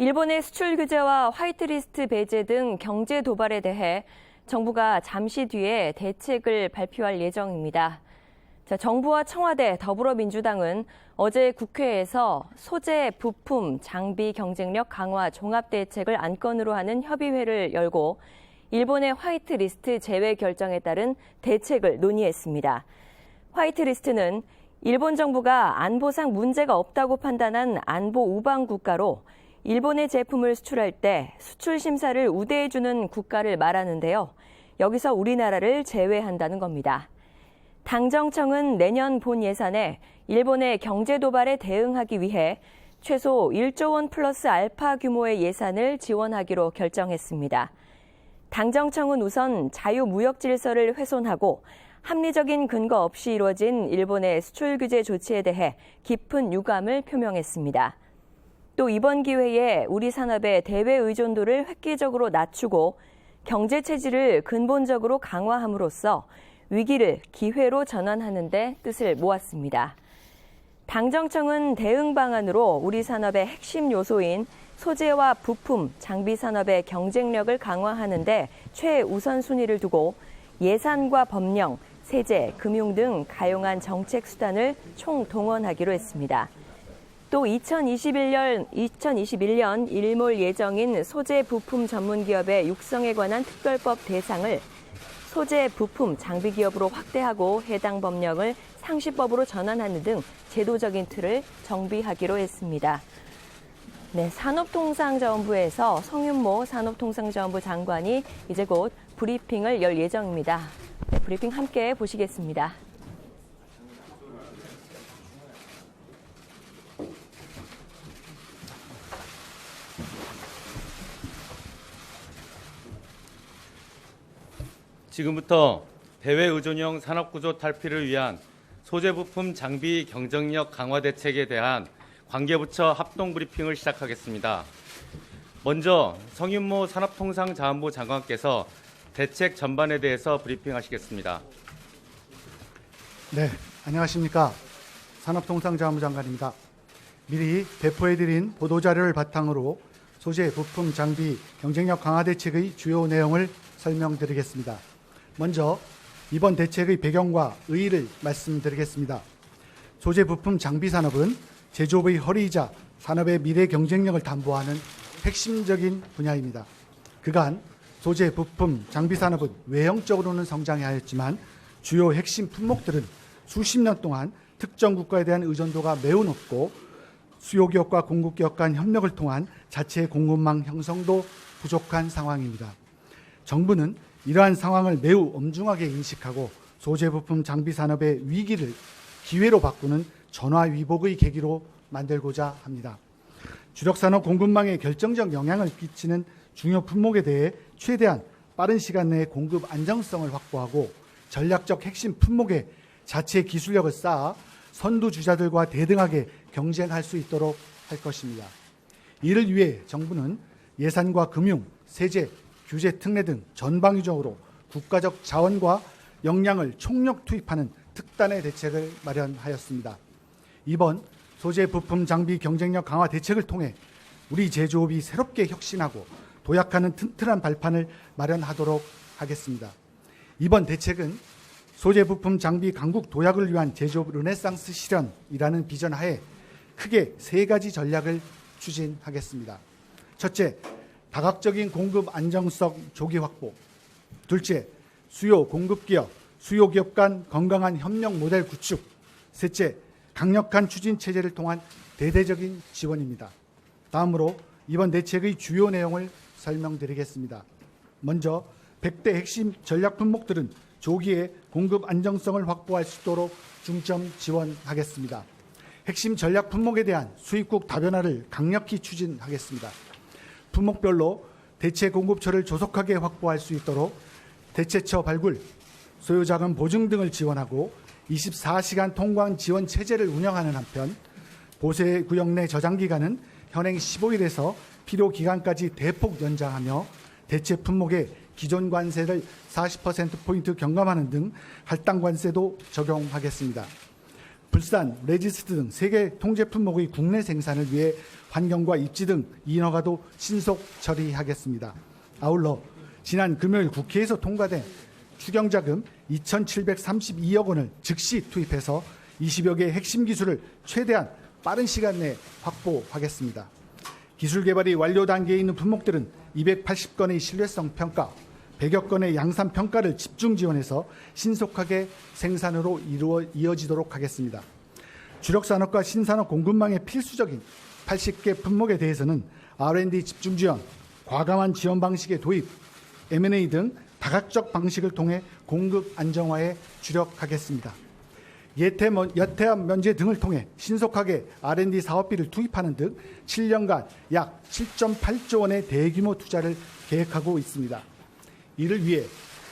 일본의 수출 규제와 화이트리스트 배제 등 경제 도발에 대해 정부가 잠시 뒤에 대책을 발표할 예정입니다. 정부와 청와대, 더불어민주당은 어제 국회에서 소재, 부품, 장비 경쟁력 강화 종합대책을 안건으로 하는 협의회를 열고 일본의 화이트리스트 제외 결정에 따른 대책을 논의했습니다. 화이트리스트는 일본 정부가 안보상 문제가 없다고 판단한 안보 우방 국가로 일본의 제품을 수출할 때 수출 심사를 우대해주는 국가를 말하는데요. 여기서 우리나라를 제외한다는 겁니다. 당정청은 내년 본 예산에 일본의 경제 도발에 대응하기 위해 최소 1조 원 플러스 알파 규모의 예산을 지원하기로 결정했습니다. 당정청은 우선 자유무역 질서를 훼손하고 합리적인 근거 없이 이루어진 일본의 수출 규제 조치에 대해 깊은 유감을 표명했습니다. 또 이번 기회에 우리 산업의 대외 의존도를 획기적으로 낮추고 경제 체질을 근본적으로 강화함으로써 위기를 기회로 전환하는 데 뜻을 모았습니다. 당정청은 대응 방안으로 우리 산업의 핵심 요소인 소재와 부품, 장비 산업의 경쟁력을 강화하는 데 최우선 순위를 두고 예산과 법령, 세제, 금융 등 가용한 정책 수단을 총동원하기로 했습니다. 또 2021년 일몰 예정인 소재 부품 전문 기업의 육성에 관한 특별법 대상을 소재 부품 장비 기업으로 확대하고 해당 법령을 상시법으로 전환하는 등 제도적인 틀을 정비하기로 했습니다. 산업통상자원부에서 성윤모 산업통상자원부 장관이 이제 곧 브리핑을 열 예정입니다. 브리핑 함께 보시겠습니다. 지금부터 대외 의존형 산업구조 탈피를 위한 소재 부품 장비 경쟁력 강화 대책에 대한 관계부처 합동 브리핑을 시작하겠습니다. 먼저 성윤모 산업통상자원부 장관께서 대책 전반에 대해서 브리핑하시겠습니다. 네, 안녕하십니까. 산업통상자원부 장관입니다. 미리 배포해드린 보도자료를 바탕으로 소재 부품 장비 경쟁력 강화 대책의 주요 내용을 설명드리겠습니다. 먼저 이번 대책의 배경과 의의를 말씀드리겠습니다. 소재 부품 장비 산업은 제조업의 허리이자 산업의 미래 경쟁력을 담보하는 핵심적인 분야입니다. 그간 소재 부품 장비 산업은 외형적으로는 성장해하였지만 주요 핵심 품목들은 수십 년 동안 특정 국가에 대한 의존도가 매우 높고 수요기업과 공급기업 간 협력을 통한 자체 공급망 형성도 부족한 상황입니다. 정부는 이러한 상황을 매우 엄중하게 인식하고 소재 부품 장비 산업의 위기를 기회로 바꾸는 전화위복의 계기로 만들고자 합니다. 주력 산업 공급망에 결정적 영향을 끼치는 중요 품목에 대해 최대한 빠른 시간 내에 공급 안정성을 확보하고 전략적 핵심 품목에 자체 기술력을 쌓아 선두주자들과 대등하게 경쟁할 수 있도록 할 것입니다. 이를 위해 정부는 예산과 금융, 세제, 규제 특례 등 전방위적으로 국가적 자원과 역량을 총력 투입하는 특단의 대책을 마련하였습니다. 이번 소재 부품 장비 경쟁력 강화 대책을 통해 우리 제조업이 새롭게 혁신하고 도약하는 튼튼한 발판을 마련하도록 하겠습니다. 이번 대책은 소재 부품 장비 강국 도약을 위한 제조업 르네상스 실현이라는 비전 하에 크게 세 가지 전략을 추진하겠습니다. 첫째, 다각적인 공급 안정성 조기 확보. 둘째, 수요 공급기업, 수요기업 간 건강한 협력 모델 구축. 셋째, 강력한 추진 체제를 통한 대대적인 지원입니다. 다음으로 이번 대책의 주요 내용을 설명드리겠습니다. 먼저 100대 핵심 전략 품목들은 조기에 공급 안정성을 확보할 수 있도록 중점 지원하겠습니다. 핵심 전략 품목에 대한 수입국 다변화를 강력히 추진하겠습니다. 품목별로 대체 공급처를 조속하게 확보할 수 있도록 대체처 발굴, 소요자금 보증 등을 지원하고 24시간 통관 지원 체제를 운영하는 한편 보세 구역 내 저장 기간은 현행 15일에서 필요 기간까지 대폭 연장하며 대체 품목에 기존 관세를 40%포인트 경감하는 등 할당 관세도 적용하겠습니다. 불산, 레지스트 등 세계 통제 품목의 국내 생산을 위해 환경과 입지 등 인허가도 신속 처리하겠습니다. 아울러 지난 금요일 국회에서 통과된 추경자금 2,732억 원을 즉시 투입해서 20여 개의 핵심 기술을 최대한 빠른 시간 내에 확보하겠습니다. 기술 개발이 완료 단계에 있는 품목들은 280건의 신뢰성 평가, 100여 건의 양산 평가를 집중 지원해서 신속하게 생산으로 이어지도록 하겠습니다. 주력 산업과 신산업 공급망의 필수적인 80개 품목에 대해서는 R&D 집중 지원, 과감한 지원 방식의 도입, M&A 등 다각적 방식을 통해 공급 안정화에 주력하겠습니다. 여태합 면제 등을 통해 신속하게 R&D 사업비를 투입하는 등 7년간 약 7.8조 원의 대규모 투자를 계획하고 있습니다. 이를 위해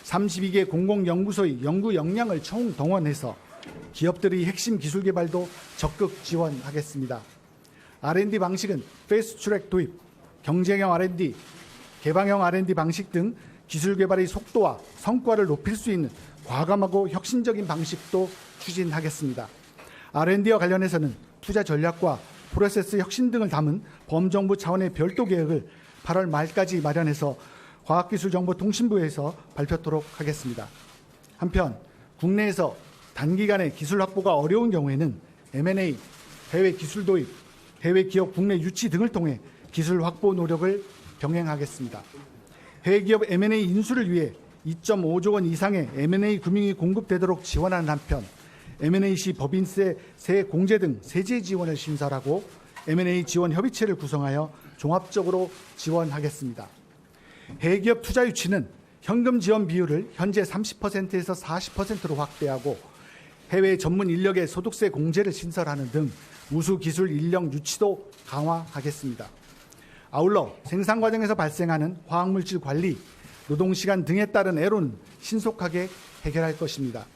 32개 공공연구소의 연구 역량을 총동원해서 기업들의 핵심 기술 개발도 적극 지원하겠습니다. R&D 방식은 패스트트랙 도입, 경쟁형 R&D, 개방형 R&D 방식 등 기술 개발의 속도와 성과를 높일 수 있는 과감하고 혁신적인 방식도 추진하겠습니다. R&D와 관련해서는 투자 전략과 프로세스 혁신 등을 담은 범정부 차원의 별도 계획을 8월 말까지 마련해서 과학기술정보통신부에서 발표토록 하겠습니다. 한편 국내에서 단기간에 기술 확보가 어려운 경우에는 M&A, 해외 기술 도입, 해외 기업 국내 유치 등을 통해 기술 확보 노력을 병행하겠습니다. 해외 기업 M&A 인수를 위해 2.5조 원 이상의 M&A 금융이 공급되도록 지원하는 한편 M&A 시 법인세, 세액 공제 등 세제 지원을 신설하고 M&A 지원 협의체를 구성하여 종합적으로 지원하겠습니다. 해외 기업 투자 유치는 현금 지원 비율을 현재 30%에서 40%로 확대하고 해외 전문 인력의 소득세 공제를 신설하는 등 우수 기술 인력 유치도 강화하겠습니다. 아울러 생산 과정에서 발생하는 화학물질 관리, 노동시간 등에 따른 애로는 신속하게 해결할 것입니다.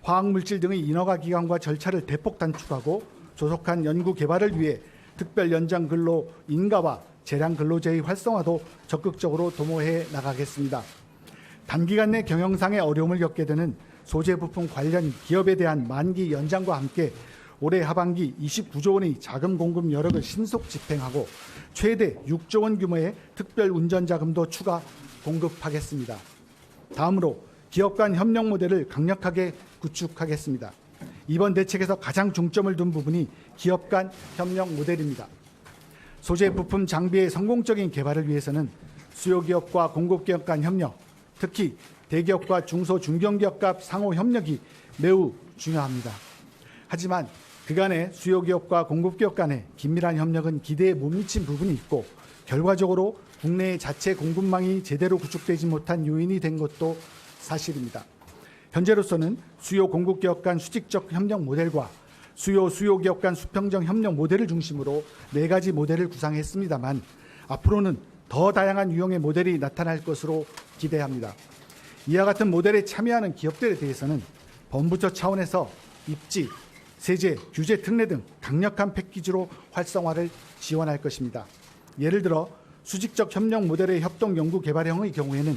화학물질 등의 인허가 기간과 절차를 대폭 단축하고 조속한 연구 개발을 위해 특별 연장 근로 인가와 재량 근로제의 활성화도 적극적으로 도모해 나가겠습니다. 단기간 내 경영상의 어려움을 겪게 되는 소재 부품 관련 기업에 대한 만기 연장과 함께 올해 하반기 29조 원의 자금 공급 여력을 신속 집행하고 최대 6조 원 규모의 특별 운전 자금도 추가 공급하겠습니다. 다음으로 기업 간 협력 모델을 강력하게 구축하겠습니다. 이번 대책에서 가장 중점을 둔 부분이 기업 간 협력 모델입니다. 소재 부품 장비의 성공적인 개발을 위해서는 수요 기업과 공급 기업 간 협력, 특히 대기업과 중소 중견기업 간 상호 협력이 매우 중요합니다. 하지만 그간의 수요 기업과 공급 기업 간의 긴밀한 협력은 기대에 못 미친 부분이 있고 결과적으로 국내의 자체 공급망이 제대로 구축되지 못한 요인이 된 것도 사실입니다. 현재로서는 수요 공급 기업 간 수직적 협력 모델과 수요 기업 간 수평적 협력 모델을 중심으로 4가지 모델을 구상했습니다만 앞으로는 더 다양한 유형의 모델이 나타날 것으로 기대합니다. 이와 같은 모델에 참여하는 기업들에 대해서는 범부처 차원에서 입지, 세제, 규제 특례 등 강력한 패키지로 활성화를 지원할 것입니다. 예를 들어 수직적 협력 모델의 협동 연구 개발형의 경우에는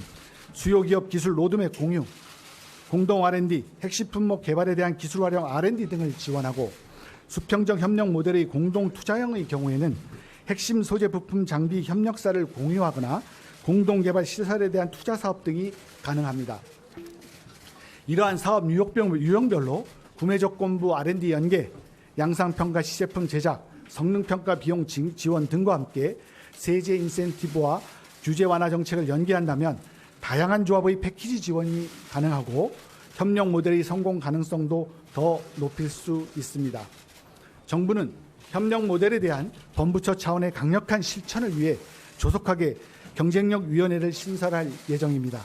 수요 기업 기술 로드맵 공유, 공동 R&D, 핵심 품목 개발에 대한 기술 활용 R&D 등을 지원하고 수평적 협력 모델의 공동 투자형의 경우에는 핵심 소재 부품 장비 협력사를 공유하거나 공동 개발 시설에 대한 투자 사업 등이 가능합니다. 이러한 사업 유형별로 구매 조건부 R&D 연계, 양상평가 시제품 제작, 성능평가 비용 지원 등과 함께 세제 인센티브와 규제 완화 정책을 연계한다면 다양한 조합의 패키지 지원이 가능하고 협력 모델의 성공 가능성도 더 높일 수 있습니다. 정부는 협력 모델에 대한 범부처 차원의 강력한 실천을 위해 조속하게 경쟁력위원회를 신설할 예정입니다.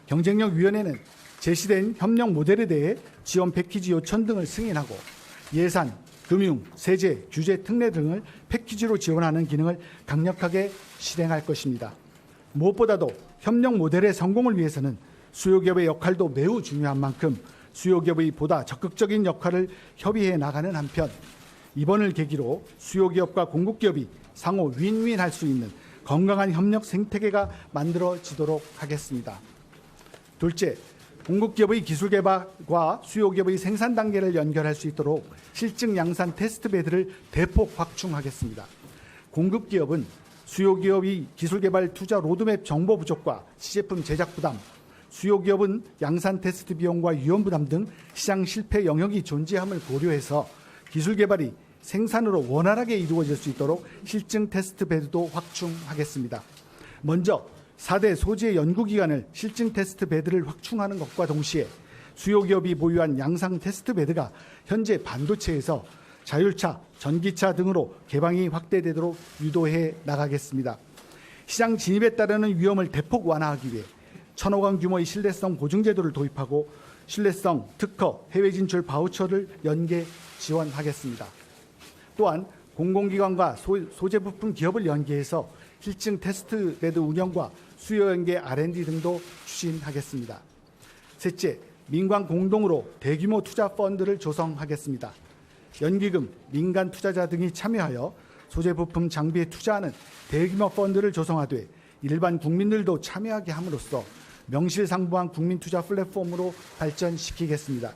경쟁력위원회는 제시된 협력 모델에 대해 지원 패키지 요청 등을 승인하고 예산, 금융, 세제, 규제 특례 등을 패키지로 지원하는 기능을 강력하게 실행할 것입니다. 무엇보다도 협력 모델의 성공을 위해서는 수요기업의 역할도 매우 중요한 만큼 수요기업의 보다 적극적인 역할을 협의해 나가는 한편 이번을 계기로 수요기업과 공급기업이 상호 윈윈할 수 있는 건강한 협력 생태계가 만들어지도록 하겠습니다. 둘째, 공급기업의 기술개발과 수요기업의 생산 단계를 연결할 수 있도록 실증 양산 테스트베드를 대폭 확충하겠습니다. 공급기업은 수요기업의 기술개발 투자 로드맵 정보 부족과 시제품 제작 부담, 수요기업은 양산 테스트 비용과 위험 부담 등 시장 실패 영역이 존재함을 고려해서 기술개발이 생산으로 원활하게 이루어질 수 있도록 실증 테스트베드도 확충하겠습니다. 먼저 4대 소재 연구기관을 실증 테스트베드를 확충하는 것과 동시에 수요기업이 보유한 양상 테스트베드가 현재 반도체에서 자율차, 전기차 등으로 개방이 확대되도록 유도해 나가겠습니다. 시장 진입에 따르는 위험을 대폭 완화하기 위해 1,000억 원 규모의 신뢰성 보증제도를 도입하고 신뢰성 특허, 해외 진출 바우처를 연계 지원하겠습니다. 또한 공공기관과 소재 부품 기업을 연계해서 실증 테스트베드 운영과 수요 연계 R&D 등도 추진하겠습니다. 셋째, 민관 공동으로 대규모 투자 펀드를 조성하겠습니다. 연기금, 민간 투자자 등이 참여하여 소재 부품 장비에 투자하는 대규모 펀드를 조성하되 일반 국민들도 참여하게 함으로써 명실상부한 국민 투자 플랫폼으로 발전시키겠습니다.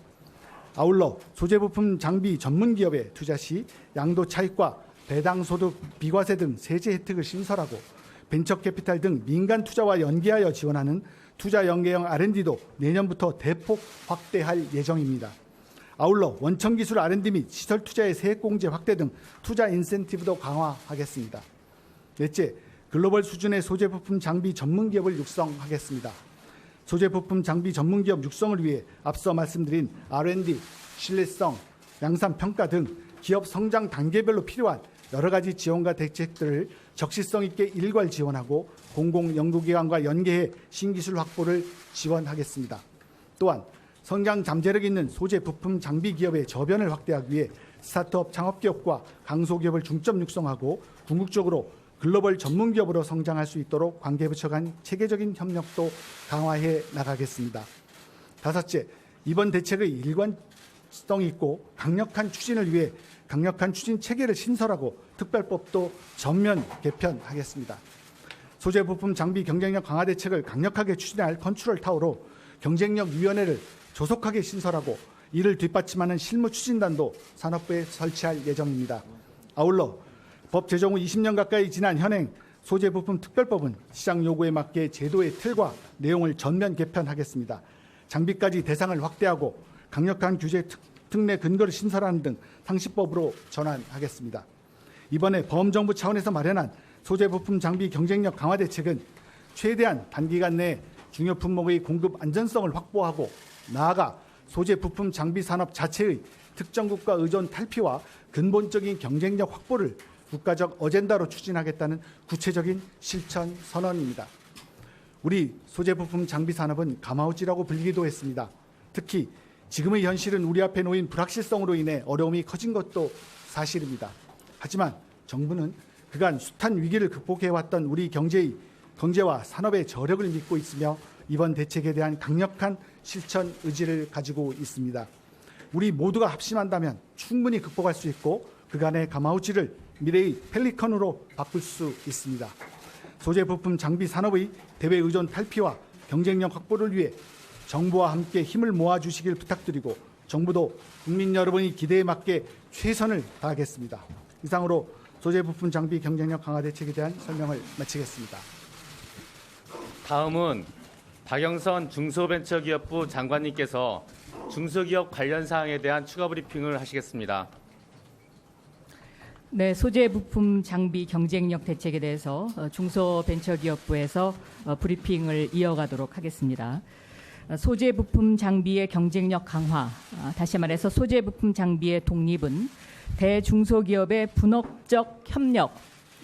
아울러 소재 부품 장비 전문 기업에 투자 시 양도 차익과 배당 소득 비과세 등 세제 혜택을 신설하고 벤처 캐피탈 등 민간 투자와 연계하여 지원하는 투자 연계형 R&D도 내년부터 대폭 확대할 예정입니다. 아울러 원천 기술 R&D 및 시설 투자의 세액 공제 확대 등 투자 인센티브도 강화하겠습니다. 넷째, 글로벌 수준의 소재 부품 장비 전문 기업을 육성하겠습니다. 소재 부품 장비 전문 기업 육성을 위해 앞서 말씀드린 R&D, 신뢰성, 양산 평가 등 기업 성장 단계별로 필요한 여러 가지 지원과 대책들을 적시성 있게 일괄 지원하고 공공연구기관과 연계해 신기술 확보를 지원하겠습니다. 또한 성장 잠재력 있는 소재 부품 장비 기업의 저변을 확대하기 위해 스타트업 창업기업과 강소기업을 중점 육성하고 궁극적으로 글로벌 전문기업으로 성장할 수 있도록 관계부처 간 체계적인 협력도 강화해 나가겠습니다. 다섯째, 이번 대책의 일관성 있고 강력한 추진을 위해 강력한 추진 체계를 신설하고 특별법도 전면 개편하겠습니다. 소재 부품 장비 경쟁력 강화 대책을 강력하게 추진할 컨트롤 타워로 경쟁력위원회를 조속하게 신설하고 이를 뒷받침하는 실무 추진단도 산업부에 설치할 예정입니다. 아울러 법 제정 후 20년 가까이 지난 현행 소재 부품 특별법은 시장 요구에 맞게 제도의 틀과 내용을 전면 개편하겠습니다. 장비까지 대상을 확대하고 강력한 규제 특례 근거를 신설하는 등 상시법으로 전환하겠습니다. 이번에 범정부 차원에서 마련한 소재 부품 장비 경쟁력 강화 대책은 최대한 단기간 내에 중요 품목의 공급 안전성을 확보하고 나아가 소재 부품 장비 산업 자체의 특정 국가 의존 탈피와 근본적인 경쟁력 확보를 국가적 어젠다로 추진하겠다는 구체적인 실천 선언입니다. 우리 소재 부품 장비 산업은 가마우지라고 불리기도 했습니다. 특히 지금의 현실은 우리 앞에 놓인 불확실성으로 인해 어려움이 커진 것도 사실입니다. 하지만 정부는 그간 숱한 위기를 극복해왔던 우리 경제와 산업의 저력을 믿고 있으며 이번 대책에 대한 강력한 실천 의지를 가지고 있습니다. 우리 모두가 합심한다면 충분히 극복할 수 있고 그간의 가마우지를 미래의 펠리컨으로 바꿀 수 있습니다. 소재 부품 장비 산업의 대외 의존 탈피와 경쟁력 확보를 위해 정부와 함께 힘을 모아주시길 부탁드리고 정부도 국민 여러분의 기대에 맞게 최선을 다하겠습니다. 이상으로 소재 부품 장비 경쟁력 강화 대책에 대한 설명을 마치겠습니다. 다음은 박영선 중소벤처기업부 장관님께서 중소기업 관련 사항에 대한 추가 브리핑을 하시겠습니다. 네, 소재 부품 장비 경쟁력 대책에 대해서 중소벤처기업부에서 브리핑을 이어가도록 하겠습니다. 소재 부품 장비의 경쟁력 강화, 다시 말해서 소재 부품 장비의 독립은 대중소기업의 분업적 협력,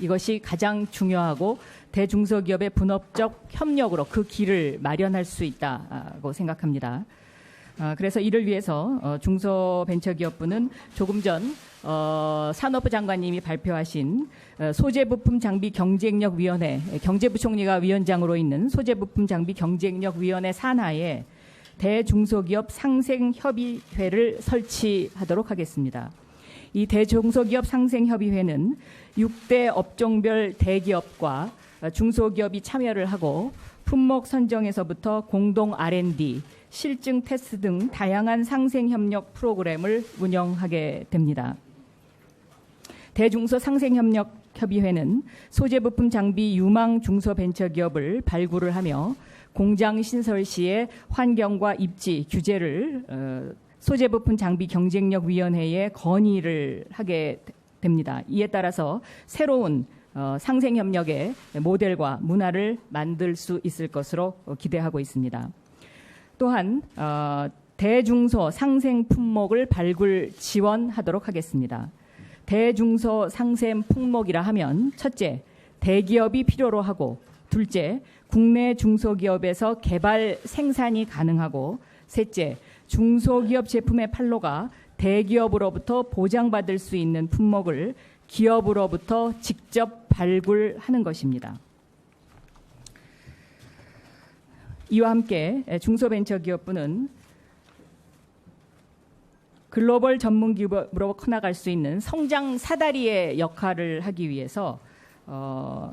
이것이 가장 중요하고 대중소기업의 분업적 협력으로 그 길을 마련할 수 있다고 생각합니다. 그래서 이를 위해서 중소벤처기업부는 조금 전 산업부 장관님이 발표하신 소재부품 장비 경쟁력위원회, 경제부총리가 위원장으로 있는 소재부품 장비 경쟁력위원회 산하에 대중소기업 상생협의회를 설치하도록 하겠습니다. 이 대중소기업 상생협의회는 6대 업종별 대기업과 중소기업이 참여를 하고 품목 선정에서부터 공동 R&D, 실증 테스트 등 다양한 상생 협력 프로그램을 운영하게 됩니다. 대중소 상생협력 협의회는 소재 부품 장비 유망 중소벤처기업을 발굴을 하며 공장 신설 시의 환경과 입지 규제를 소재 부품 장비 경쟁력 위원회에 건의를 하게 됩니다. 이에 따라서 새로운 상생협력의 모델과 문화를 만들 수 있을 것으로 기대하고 있습니다. 또한 대중소 상생 품목을 발굴 지원하도록 하겠습니다. 대중소 상생 품목이라 하면 첫째, 대기업이 필요로 하고 둘째, 국내 중소기업에서 개발 생산이 가능하고 셋째, 중소기업 제품의 판로가 대기업으로부터 보장받을 수 있는 품목을 기업으로부터 직접 발굴하는 것입니다. 이와 함께 중소벤처기업부는 글로벌 전문기업으로 커나갈 수 있는 성장 사다리의 역할을 하기 위해서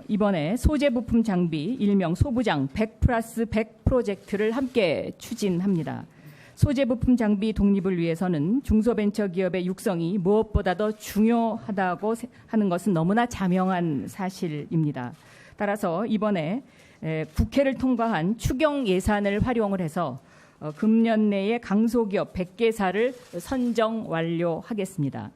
이번에 소재 부품 장비 일명 소부장 100+100 프로젝트를 함께 추진합니다. 소재 부품 장비 독립을 위해서는 중소벤처기업의 육성이 무엇보다도 중요하다고 하는 것은 너무나 자명한 사실입니다. 따라서 이번에 국회를 통과한 추경 예산을 활용을 해서 금년 내에 강소기업 100개사를 선정 완료하겠습니다.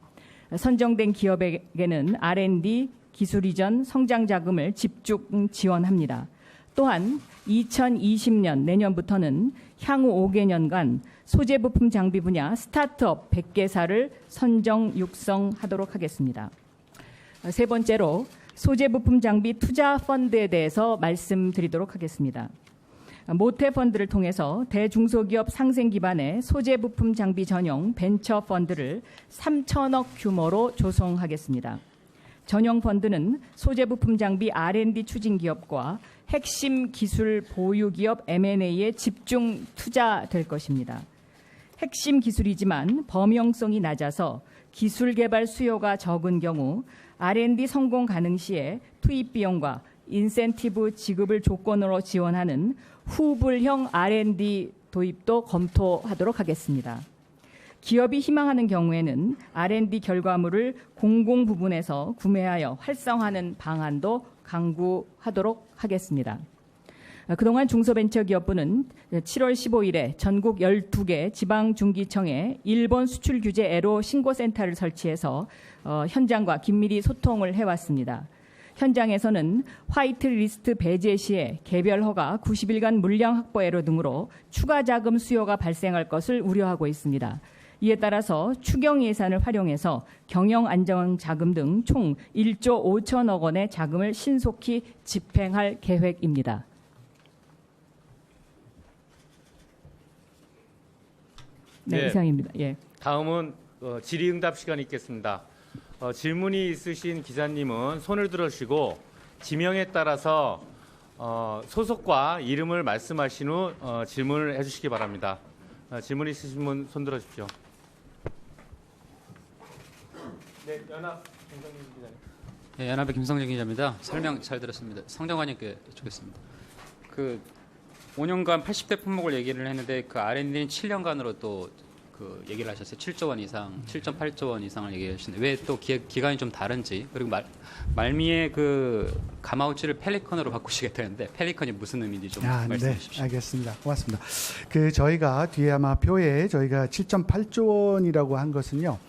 선정된 기업에게는 R&D, 기술 이전, 성장 자금을 집중 지원합니다. 또한 2020년 내년부터는 향후 5개년간 소재 부품 장비 분야 스타트업 100개사를 선정 육성하도록 하겠습니다. 세 번째로 소재 부품 장비 투자 펀드에 대해서 말씀드리도록 하겠습니다. 모태 펀드를 통해서 대중소기업 상생 기반의 소재 부품 장비 전용 벤처 펀드를 3천억 규모로 조성하겠습니다. 전용 펀드는 소재 부품 장비 R&D 추진 기업과 핵심 기술 보유 기업 M&A에 집중 투자될 것입니다. 핵심 기술이지만 범용성이 낮아서 기술 개발 수요가 적은 경우 R&D 성공 가능 시에 투입 비용과 인센티브 지급을 조건으로 지원하는 후불형 R&D 도입도 검토하도록 하겠습니다. 기업이 희망하는 경우에는 R&D 결과물을 공공 부분에서 구매하여 활성화하는 방안도 강구하도록 하겠습니다. 그동안 중소벤처기업부는 7월 15일에 전국 12개 지방중기청에 일본 수출 규제 애로 신고센터를 설치해서 현장과 긴밀히 소통을 해왔습니다. 현장에서는 화이트리스트 배제 시에 개별 허가 90일간 물량 확보 애로 등으로 추가 자금 수요가 발생할 것을 우려하고 있습니다. 이에 따라서 추경 예산을 활용해서 경영 안정 자금 등 총 1조 5천억 원의 자금을 신속히 집행할 계획입니다. 네, 이상입니다. 예. 다음은 질의응답 시간이 있겠습니다. 질문이 있으신 기자님은 손을 들어주시고 지명에 따라서 소속과 이름을 말씀하신 후 질문을 해주시기 바랍니다. 질문 있으신 분 손 들어주십시오. 네, 연합 김성진 기자님. 네, 연합의 김성진 기자입니다. 설명 잘 들었습니다. 성장관님께 여쭙겠습니다. 5년간 80대 품목을 얘기를 했는데 그 R&D는 7년간으로 또 그 얘기를 하셨어요. 7조 원 이상, 7.8조 원 이상을 얘기하시는데 왜 또 기간이 좀 다른지, 그리고 말미에 그 가마우치를 펠리컨으로 바꾸시겠다는데 펠리컨이 무슨 의미인지 좀 말씀해 주십시오. 네, 알겠습니다. 고맙습니다. 저희가 뒤에 아마 표에 저희가 7.8조 원이라고 한 것은요.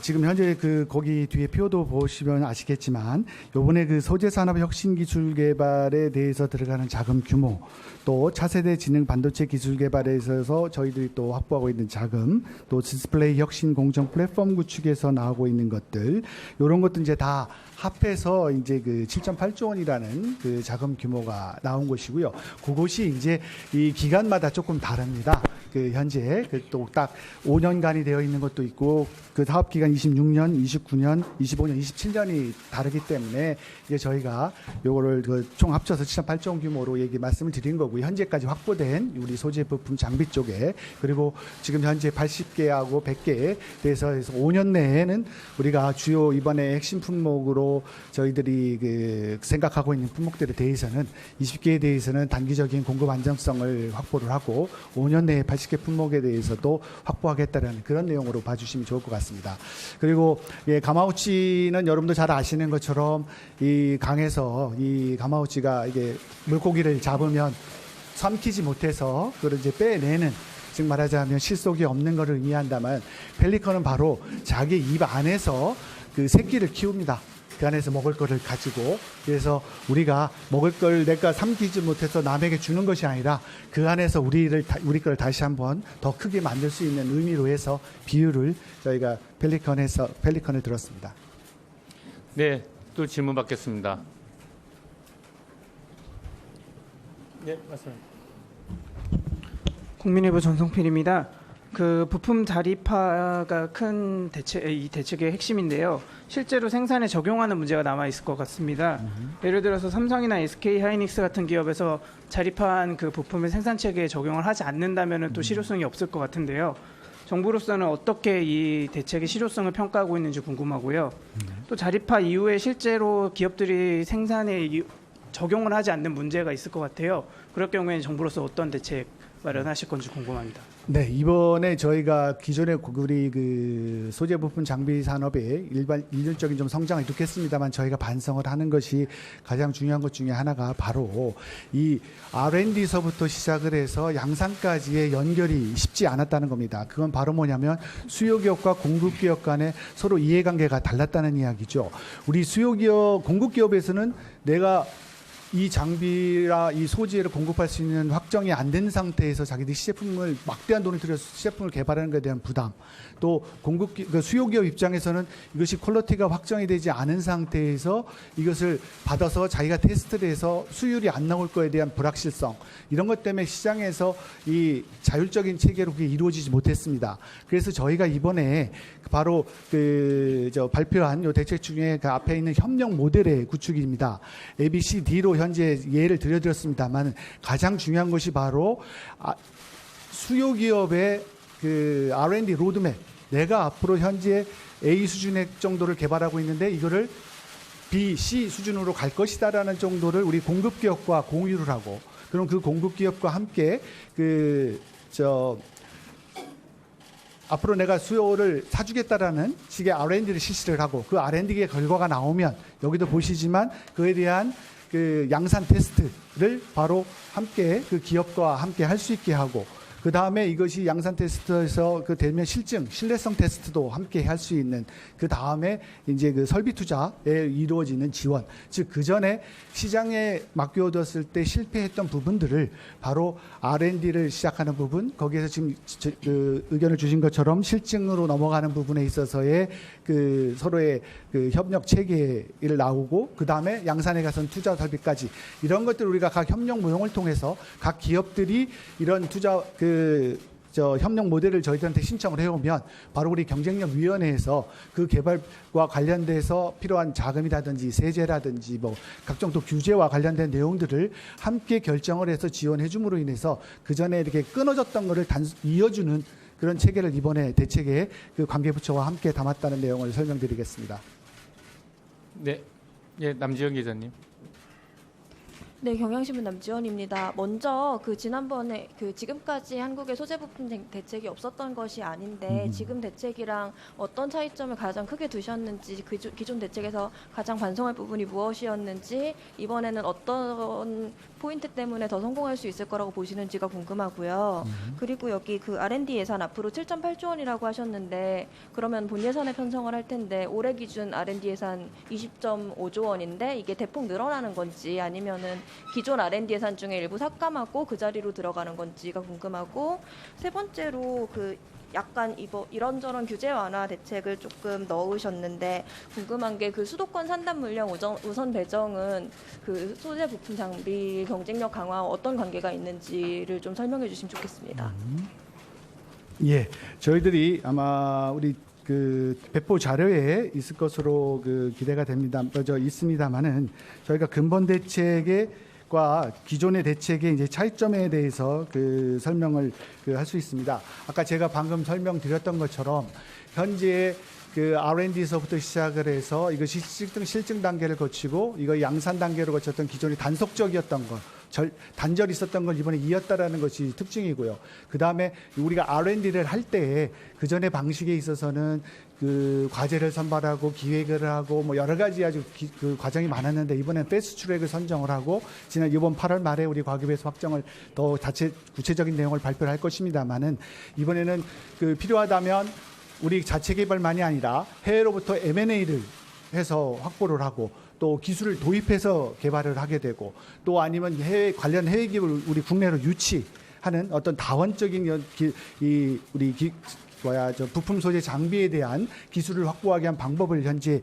지금 현재 거기 뒤에 표도 보시면 아시겠지만 요번에 소재 산업 혁신 기술 개발에 대해서 들어가는 자금 규모, 또 차세대 지능 반도체 기술 개발에 있어서 저희들이 또 확보하고 있는 자금, 또 디스플레이 혁신 공정 플랫폼 구축에서 나오고 있는 것들, 이런 것도 이제 다 합해서 이제 7.8조 원이라는 자금 규모가 나온 것이고요. 그것이 이제 이 기간마다 조금 다릅니다. 그 현재 또 딱 5년간이 되어 있는 것도 있고 그 사업 기간 26년, 29년, 25년, 27년이 다르기 때문에 이제 저희가 요거를 총 합쳐서 7.8조 원 규모로 말씀을 드린 거고 현재까지 확보된 우리 소재 부품 장비 쪽에 그리고 지금 현재 80개하고 100개에 대해서 5년 내에는 우리가 주요 이번에 핵심 품목으로 저희들이 그 생각하고 있는 품목들에 대해서는 20개에 대해서는 단기적인 공급 안정성을 확보를 하고 5년 내에 80개 품목에 대해서도 확보하겠다라는 그런 내용으로 봐주시면 좋을 것 같습니다. 그리고 가마우치는 여러분도 잘 아시는 것처럼 이 강에서 이 가마우치가 이게 물고기를 잡으면 삼키지 못해서 그걸 이제 빼내는 즉 말하자면 실속이 없는 것을 의미한다면 펠리컨은 바로 자기 입 안에서 그 새끼를 키웁니다. 그 안에서 먹을 거를 가지고 그래서 우리가 먹을 걸 내가 삼키지 못해서 남에게 주는 것이 아니라 그 안에서 우리 걸 다시 한번 더 크게 만들 수 있는 의미로 해서 비유를 저희가 펠리컨을 들었습니다. 네, 또 질문 받겠습니다. 네, 맞습니다. 국민일보 전성필입니다. 그 부품 자립화가 큰 이 대책의 핵심인데요. 실제로 생산에 적용하는 문제가 남아 있을 것 같습니다. 예를 들어서 삼성이나 SK 하이닉스 같은 기업에서 자립화한 그 부품을 생산 체계에 적용을 하지 않는다면 또 실효성이 없을 것 같은데요. 정부로서는 어떻게 이 대책의 실효성을 평가하고 있는지 궁금하고요. 또 자립화 이후에 실제로 기업들이 생산에 적용을 하지 않는 문제가 있을 것 같아요. 그럴 경우에는 정부로서 어떤 대책 마련하실 건지 궁금합니다. 네, 이번에 저희가 기존의 우리 그 소재 부품 장비 산업의 일률적인 좀 성장을 이룩했습니다만 저희가 반성을 하는 것이 가장 중요한 것 중에 하나가 바로 이 R&D서부터 시작을 해서 양산까지의 연결이 쉽지 않았다는 겁니다. 그건 바로 뭐냐면 수요 기업과 공급 기업 간에 서로 이해관계가 달랐다는 이야기죠. 우리 수요 기업, 공급 기업에서는 내가 이 장비라 이 소재를 공급할 수 있는 확정이 안 된 상태에서 자기들이 시제품을 막대한 돈을 들여서 시제품을 개발하는 것에 대한 부담, 또 수요 기업 입장에서는 이것이 퀄리티가 확정이 되지 않은 상태에서 이것을 받아서 자기가 테스트를 해서 수율이 안 나올 거에 대한 불확실성, 이런 것 때문에 시장에서 이 자율적인 체계로 그게 이루어지지 못했습니다. 그래서 저희가 이번에 바로 발표한 요 대책 중에 그 앞에 있는 협력 모델의 구축입니다. ABCD로 현재 예를 들어드렸습니다만 가장 중요한 것이 바로 수요 기업의 그 R&D 로드맵, 내가 앞으로 현재 A 수준의 정도를 개발하고 있는데 이거를 B, C 수준으로 갈 것이다라는 정도를 우리 공급 기업과 공유를 하고, 그럼 그 공급 기업과 함께 앞으로 내가 수요를 사주겠다라는 식의 R&D를 실시를 하고, 그 R&D의 결과가 나오면 여기도 보시지만 그에 대한 그 양산 테스트를 바로 함께 그 기업과 함께 할 수 있게 하고, 그 다음에 이것이 양산 테스트에서 그 되면 신뢰성 테스트도 함께 할 수 있는, 그 다음에 이제 그 설비 투자에 이루어지는 지원, 즉 그 전에 시장에 맡겨뒀을 때 실패했던 부분들을 바로 R&D를 시작하는 부분, 거기에서 지금 그 의견을 주신 것처럼 실증으로 넘어가는 부분에 있어서의 그 서로의 그 협력 체계를 나오고, 그 다음에 양산에 가선 투자 설비까지, 이런 것들 우리가 각 협력 모형을 통해서 각 기업들이 이런 투자 협력 모델을 저희들한테 신청을 해오면 바로 우리 경쟁력위원회에서 그 개발과 관련돼서 필요한 자금이라든지 세제라든지 뭐 각종 또 규제와 관련된 내용들을 함께 결정을 해서 지원해 줌으로 인해서 그 전에 이렇게 끊어졌던 것을 이어주는 그런 체계를 이번에 대책에 그 관계부처와 함께 담았다는 내용을 설명드리겠습니다. 네, 남지영 기자님. 네, 경향신문 남지원입니다. 먼저 지난번에 지금까지 한국의 소재 부품 대책이 없었던 것이 아닌데 지금 대책이랑 어떤 차이점을 가장 크게 두셨는지, 기존 대책에서 가장 반성할 부분이 무엇이었는지, 이번에는 어떤 포인트 때문에 더 성공할 수 있을 거라고 보시는지가 궁금하고요. 그리고 여기 그 R&D 예산 앞으로 7.8조 원이라고 하셨는데, 그러면 본 예산에 편성을 할 텐데 올해 기준 R&D 예산 20.5조 원인데 이게 대폭 늘어나는 건지 아니면은 기존 R&D 예산 중에 일부 삭감하고 그 자리로 들어가는 건지가 궁금하고, 세 번째로 약간 이런저런 규제 완화 대책을 조금 넣으셨는데 궁금한 게 수도권 산단 물량 우선 배정은 소재 부품 장비 경쟁력 강화와 어떤 관계가 있는지를 좀 설명해 주시면 좋겠습니다. 예, 저희들이 아마 우리 그 배포 자료에 있을 것으로 그 기대가 됩니다. 있습니다만은 저희가 근본 대책과 기존의 대책의 이제 차이점에 대해서 그 설명을 할 수 있습니다. 아까 제가 방금 설명드렸던 것처럼 현재 그 R&D서부터 시작을 해서 이거 실증 단계를 거치고 이거 양산 단계로 거쳤던 기존이 단속적이었던 것, 단절이 있었던 걸 이번에 이었다라는 것이 특징이고요. 그 다음에 우리가 R&D를 할 때 그 전에 방식에 있어서는 그 과제를 선발하고 기획을 하고 뭐 여러 가지 아주 그 과정이 많았는데 이번엔 패스트 트랙을 선정을 하고 이번 8월 말에 우리 과기부에서 확정을 더 구체적인 내용을 발표를 할 것입니다만은 이번에는 그 필요하다면 우리 자체 개발만이 아니라 해외로부터 M&A를 해서 확보를 하고 또 기술을 도입해서 개발을 하게 되고 또 아니면 관련 해외 기업을 우리 국내로 유치하는 어떤 다원적인 부품 소재 장비에 대한 기술을 확보하기 위한 방법을 현재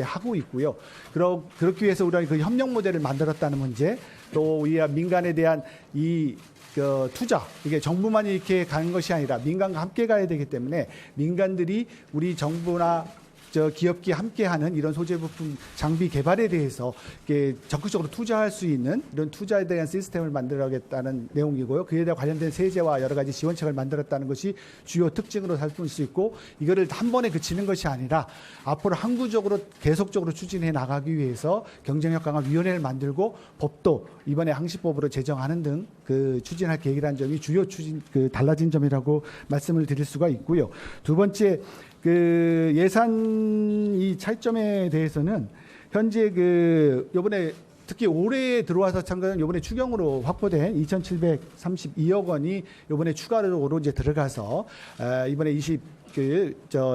하고 있고요. 그렇기 위해서 우리가 그 협력 모델을 만들었다는 문제, 또 우리가 민간에 대한 투자, 이게 정부만 이렇게 가는 것이 아니라 민간과 함께 가야 되기 때문에 민간들이 우리 정부나 기업기 함께하는 이런 소재 부품 장비 개발에 대해서 적극적으로 투자할 수 있는 이런 투자에 대한 시스템을 만들어야겠다는 내용이고요. 그에 대해 관련된 세제와 여러 가지 지원책을 만들었다는 것이 주요 특징으로 살필 수 있고 이거를 한 번에 그치는 것이 아니라 앞으로 항구적으로 계속적으로 추진해 나가기 위해서 경쟁력 강화 위원회를 만들고 법도 이번에 항시법으로 제정하는 등 추진할 계획이라는 점이 주요 달라진 점이라고 말씀을 드릴 수가 있고요. 두 번째, 예산 이 차이점에 대해서는 현재 요번에 특히 올해 들어와서 참가는 요번에 추경으로 확보된 2,732억 원이 요번에 추가로 이제 들어가서 이번에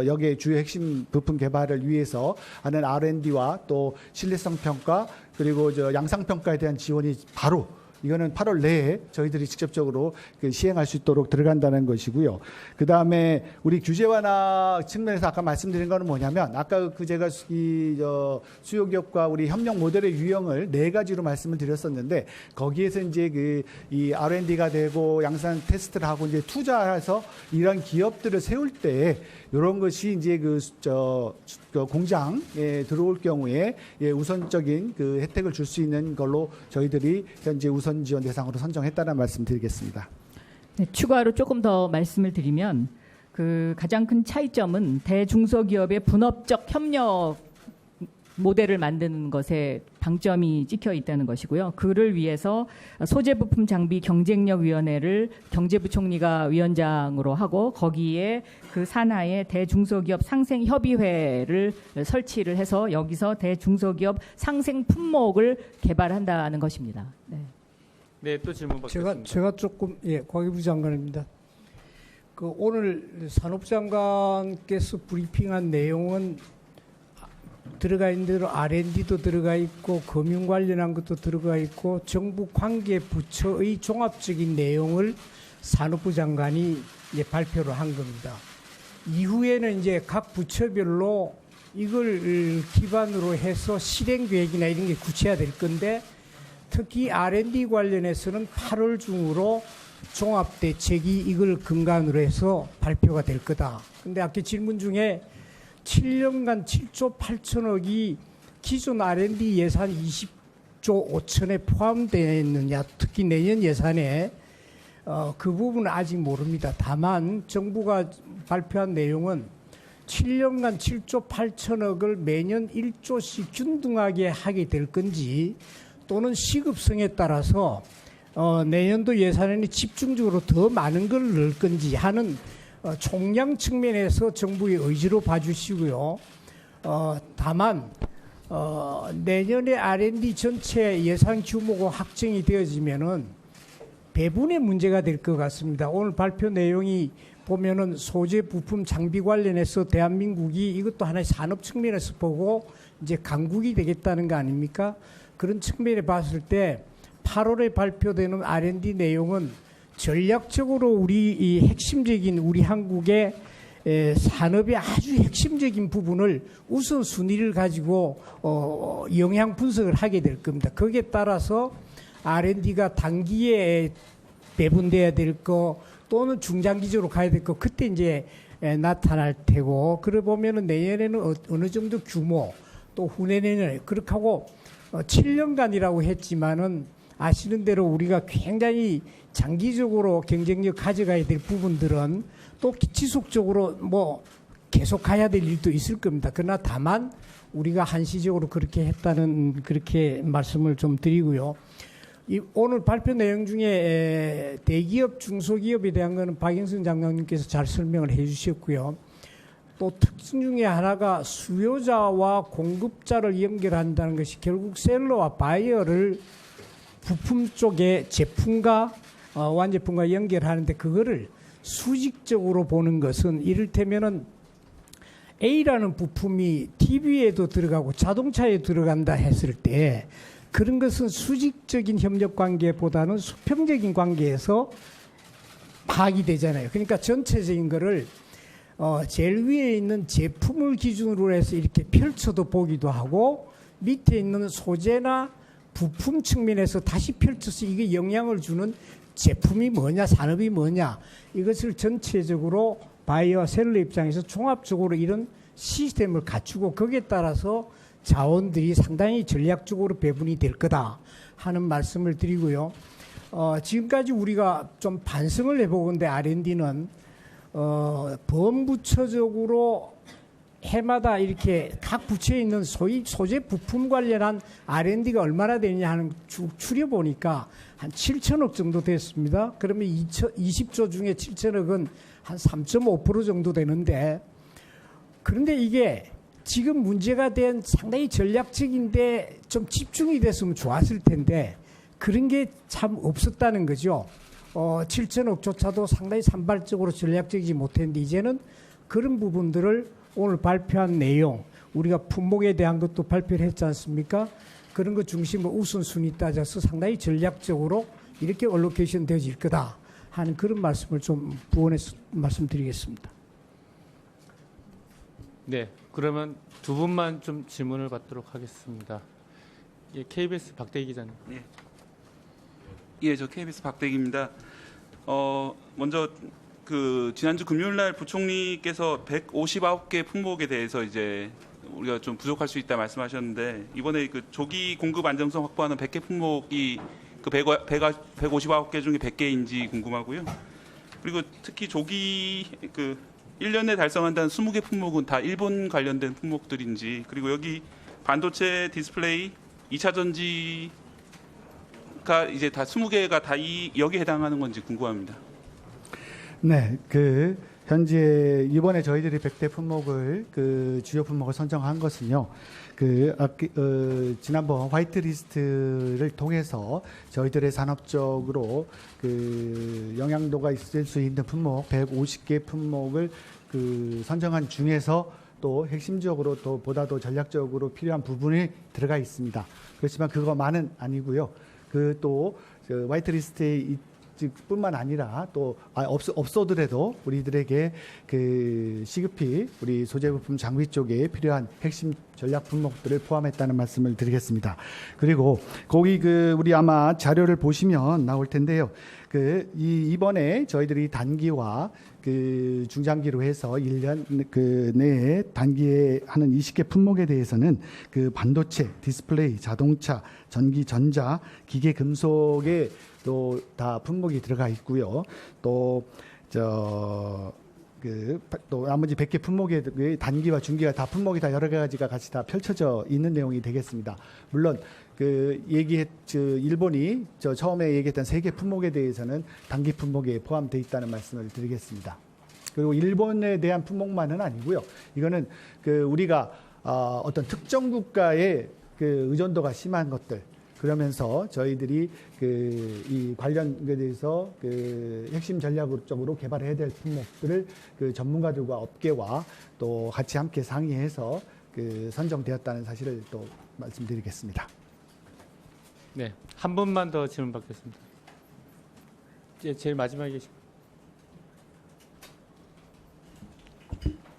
여기에 주요 핵심 부품 개발을 위해서 하는 R&D와 또 신뢰성 평가 그리고 양상 평가에 대한 지원이 바로 이거는 8월 내에 저희들이 직접적으로 시행할 수 있도록 들어간다는 것이고요. 그 다음에 우리 규제 완화 측면에서 아까 말씀드린 거는 뭐냐면 아까 제가 수요 기업과 우리 협력 모델의 유형을 4가지로 말씀을 드렸었는데 거기에서 이제 이 R&D가 되고 양산 테스트를 하고 이제 투자해서 이런 기업들을 세울 때 이런 것이 이제 공장에 들어올 경우에 우선적인 혜택을 줄 수 있는 걸로 저희들이 현재 우선 지원 대상으로 선정했다는 말씀드리겠습니다. 네, 추가로 조금 더 말씀을 드리면 가장 큰 차이점은 대중소기업의 분업적 협력 모델을 만드는 것에 방점이 찍혀 있다는 것이고요. 그를 위해서 소재부품 장비 경쟁력위원회를 경제부총리가 위원장으로 하고 거기에 그 산하에 대중소기업 상생협의회를 설치를 해서 여기서 대중소기업 상생 품목을 개발한다는 것입니다. 네. 네, 또 질문 받겠습니다. 제가 조금 과기부 장관입니다. 오늘 산업장관께서 브리핑한 내용은 들어가 있는 대로 R&D도 들어가 있고 금융 관련한 것도 들어가 있고 정부 관계 부처의 종합적인 내용을 산업부 장관이 발표를 한 겁니다. 이후에는 이제 각 부처별로 이걸 기반으로 해서 실행 계획이나 이런 게 구체화될 건데 특히 R&D 관련해서는 8월 중으로 종합대책이 이걸 근간으로 해서 발표가 될 거다. 근데 아까 질문 중에 7년간 7조 8천억이 기존 R&D 예산 20조 5천에 포함되어 있느냐, 특히 내년 예산에 그 부분은 아직 모릅니다. 다만 정부가 발표한 내용은 7년간 7조 8천억을 매년 1조씩 균등하게 하게 될 건지 또는 시급성에 따라서 내년도 예산에는 집중적으로 더 많은 걸 넣을 건지 하는 총량 측면에서 정부의 의지로 봐주시고요. 다만 내년에 R&D 전체 예산 규모가 확정이 되어지면은 배분의 문제가 될 것 같습니다. 오늘 발표 내용이 보면은 소재 부품 장비 관련해서 대한민국이 이것도 하나의 산업 측면에서 보고 이제 강국이 되겠다는 거 아닙니까? 그런 측면에 봤을 때 8월에 발표되는 R&D 내용은 전략적으로 우리 이 핵심적인 우리 한국의 산업의 아주 핵심적인 부분을 우선순위를 가지고 영향 분석을 하게 될 겁니다. 거기에 따라서 R&D가 단기에 배분돼야 될 거, 또는 중장기적으로 가야 될 거 그때 이제 나타날 테고 그래 보면은 내년에는 어느 정도 규모 또 후내년에 그렇게 하고 7년간이라고 했지만은 아시는 대로 우리가 굉장히 장기적으로 경쟁력 가져가야 될 부분들은 또 지속적으로 뭐 계속 가야 될 일도 있을 겁니다. 그러나 다만 우리가 한시적으로 그렇게 했다는 그렇게 말씀을 좀 드리고요. 오늘 발표 내용 중에 대기업, 중소기업에 대한 거는 박영선 장관님께서 잘 설명을 해 주셨고요. 또 특징 중에 하나가 수요자와 공급자를 연결한다는 것이 결국 셀러와 바이어를 부품 쪽에 제품과 완제품과 연결하는데 그거를 수직적으로 보는 것은 이를테면은 A라는 부품이 TV에도 들어가고 자동차에 들어간다 했을 때 그런 것은 수직적인 협력 관계보다는 수평적인 관계에서 파악이 되잖아요. 그러니까 전체적인 거를 제일 위에 있는 제품을 기준으로 해서 이렇게 펼쳐도 보기도 하고 밑에 있는 소재나 부품 측면에서 다시 펼쳐서 이게 영향을 주는 제품이 뭐냐, 산업이 뭐냐 이것을 전체적으로 바이어와 셀러 입장에서 종합적으로 이런 시스템을 갖추고 거기에 따라서 자원들이 상당히 전략적으로 배분이 될 거다 하는 말씀을 드리고요. 지금까지 우리가 좀 반성을 해보건데 R&D는 범부처적으로 해마다 이렇게 각 부처에 있는 소위 소재 부품 관련한 R&D가 얼마나 되느냐 하는 쭉 추려보니까 한 7천억 정도 됐습니다. 그러면 20조 중에 7천억은 한 3.5% 정도 되는데 그런데 이게 지금 문제가 된 상당히 전략적인데 좀 집중이 됐으면 좋았을 텐데 그런 게 참 없었다는 거죠. 7천억조차도 상당히 산발적으로 전략적이지 못했는데 이제는 그런 부분들을 오늘 발표한 내용 우리가 품목에 대한 것도 발표를 했지 않습니까? 그런 것 중심으로 우선순위 따져서 상당히 전략적으로 이렇게 얼로케이션 되어질 거다 하는 그런 말씀을 좀 부원해서 말씀드리겠습니다. 네, 그러면 두 분만 좀 질문을 받도록 하겠습니다. 예, KBS 박대기 기자님. 네. 예, 저 KBS 박대기입니다. 먼저 그 지난주 금요일 날 부총리께서 159개 품목에 대해서 이제 우리가 좀 부족할 수 있다 말씀하셨는데 이번에 그 조기 공급 안정성 확보하는 100개 품목이 그 159개 중에 100개인지 궁금하고요. 그리고 특히 조기 그 1년 내 달성한다는 20개 품목은 다 일본 관련된 품목들인지 그리고 여기 반도체 디스플레이 2차 전지가 이제 다 20개가 다 여기에 해당하는 건지 궁금합니다. 네, 현재 이번에 저희들이 100대 품목을 주요 품목을 선정한 것은요. 지난번 화이트리스트를 통해서 저희들의 산업적으로 영향도가 있을 수 있는 품목 150개 품목을 선정한 중에서 또 핵심적으로 또 보다 더 전략적으로 필요한 부분이 들어가 있습니다. 그렇지만 그것만은 아니고요. 또 화이트리스트에 뿐만 아니라 또 없어더라도 우리들에게 시급히 우리 소재부품 장비 쪽에 필요한 핵심 전략 품목들을 포함했다는 말씀을 드리겠습니다. 그리고 거기 우리 아마 자료를 보시면 나올 텐데요. 이번에 저희들이 단기와 중장기로 해서 1년 내에 단기에 하는 20개 품목에 대해서는 반도체, 디스플레이, 자동차, 전기, 전자, 기계, 금속에 또 다 품목이 들어가 있고요. 또 나머지 100개 품목의 단기와 중기가 다 품목이 다 여러 가지가 같이 다 펼쳐져 있는 내용이 되겠습니다. 물론 일본이 처음에 얘기했던 3개 품목에 대해서는 단기 품목에 포함되어 있다는 말씀을 드리겠습니다. 그리고 일본에 대한 품목만은 아니고요. 이거는 우리가 어떤 특정 국가의 의존도가 심한 것들 그러면서 저희들이 이 관련에 대해서 핵심 전략적으로 개발해야 될 품목들을 전문가들과 업계와 또 같이 함께 상의해서 선정되었다는 사실을 또 말씀드리겠습니다. 네, 한 분만 더 질문 받겠습니다. 제일 마지막에 계신.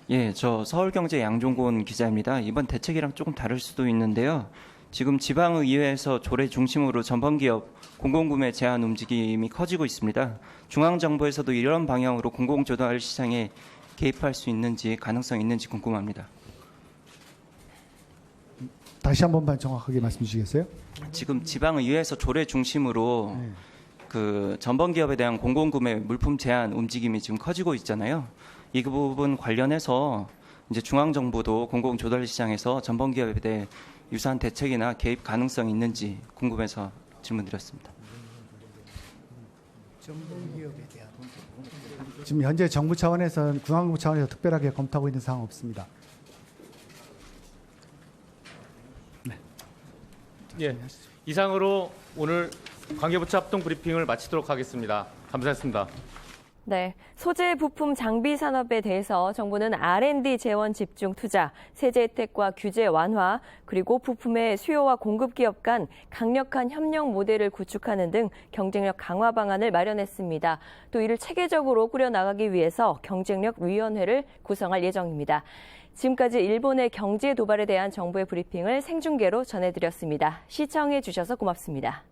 예, 저 서울경제 양종곤 기자입니다. 이번 대책이랑 조금 다를 수도 있는데요. 지금 지방의회에서 조례 중심으로 전범기업 공공구매 제한 움직임이 커지고 있습니다. 중앙정부에서도 이런 방향으로 공공조달 시장에 개입할 수 있는지 가능성이 있는지 궁금합니다. 다시 한 번만 정확하게 말씀 주시겠어요? 지금 지방의회에서 조례 중심으로 그 전범기업에 대한 공공구매 물품 제한 움직임이 지금 커지고 있잖아요. 이 부분 관련해서 이제 중앙정부도 공공조달 시장에서 전범기업에 대해 유사한 대책이나 개입 가능성이 있는지 궁금해서 질문드렸습니다. 전범기업에 대한 지금 현재 정부 차원에서는 중앙정부 차원에서 특별하게 검토하고 있는 사항 없습니다. 예, 이상으로 오늘 관계부처 합동 브리핑을 마치도록 하겠습니다. 감사했습니다. 네, 소재 부품 장비 산업에 대해서 정부는 R&D 재원 집중 투자, 세제 혜택과 규제 완화, 그리고 부품의 수요와 공급 기업 간 강력한 협력 모델을 구축하는 등 경쟁력 강화 방안을 마련했습니다. 또 이를 체계적으로 꾸려나가기 위해서 경쟁력위원회를 구성할 예정입니다. 지금까지 일본의 경제 도발에 대한 정부의 브리핑을 생중계로 전해드렸습니다. 시청해 주셔서 고맙습니다.